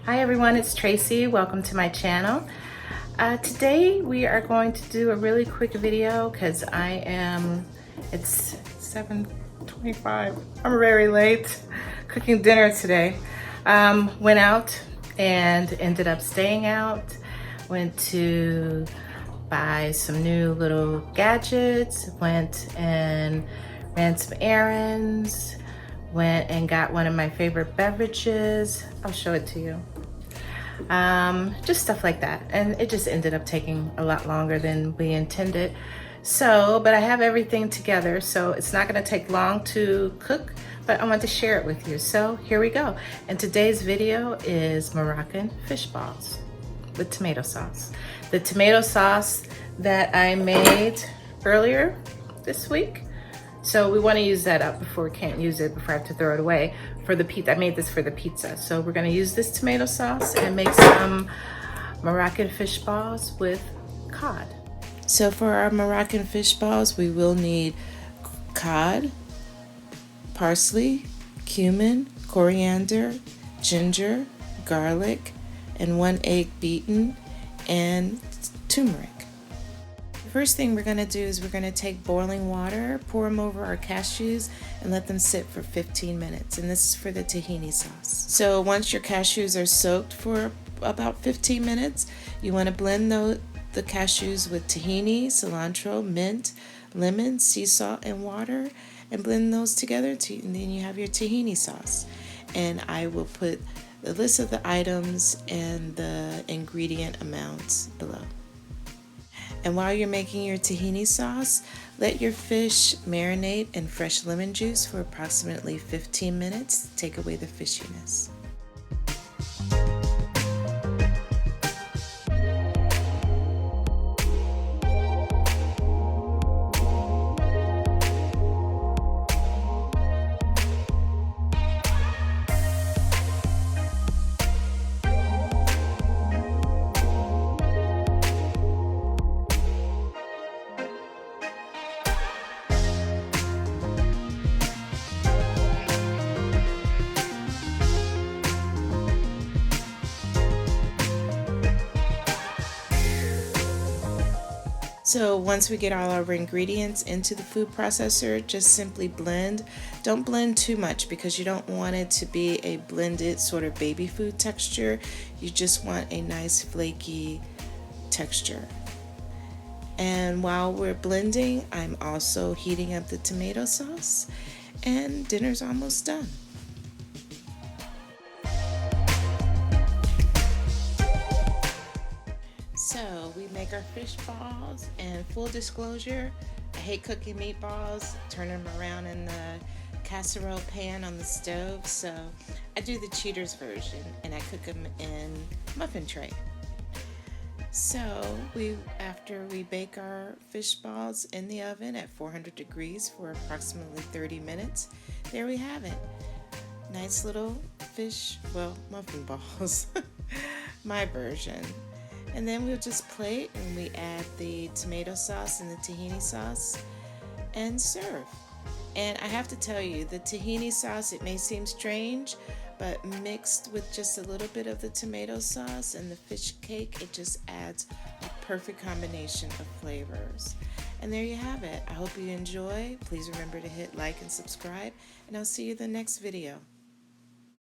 Hi everyone, it's Tracy. Welcome to my channel. Today we are going to do a really quick video because it's 7:25. I'm very late cooking dinner today. Went out and ended up staying out. Went to buy some new little gadgets. Went and ran some errands. Went and got one of my favorite beverages. I'll show it to you. Just stuff like that. And it just ended up taking a lot longer than we intended. But I have everything together, so it's not gonna take long to cook, but I want to share it with you. So here we go. And today's video is Moroccan fish balls with tomato sauce. The tomato sauce that I made earlier this week. So we want to use that up before we can't use it, before I have to throw it away for the pizza. I made this for the pizza. So we're going to use this tomato sauce and make some Moroccan fish balls with cod. So for our Moroccan fish balls, we will need cod, parsley, cumin, coriander, ginger, garlic, and 1 egg beaten, and turmeric. First thing we're gonna do is we're gonna take boiling water, pour them over our cashews, and let them sit for 15 minutes. And this is for the tahini sauce. So once your cashews are soaked for about 15 minutes, you wanna blend the cashews with tahini, cilantro, mint, lemon, sea salt, and water, and blend those together, and then you have your tahini sauce. And I will put the list of the items and the ingredient amounts below. And while you're making your tahini sauce, let your fish marinate in fresh lemon juice for approximately 15 minutes to take away the fishiness. So once we get all our ingredients into the food processor, just simply blend. Don't blend too much because you don't want it to be a blended sort of baby food texture. You just want a nice flaky texture. And while we're blending, I'm also heating up the tomato sauce, and dinner's almost done. So we make our fish balls, and full disclosure, I hate cooking meatballs, turning them around in the casserole pan on the stove, so I do the cheaters version and I cook them in muffin tray. So after we bake our fish balls in the oven at 400 degrees for approximately 30 minutes, there we have it. Nice little muffin balls, my version. And then we'll just plate and we add the tomato sauce and the tahini sauce and serve. And I have to tell you, the tahini sauce, it may seem strange, but mixed with just a little bit of the tomato sauce and the fish cake, it just adds a perfect combination of flavors. And there you have it. I hope you enjoy. Please remember to hit like and subscribe, and I'll see you in the next video.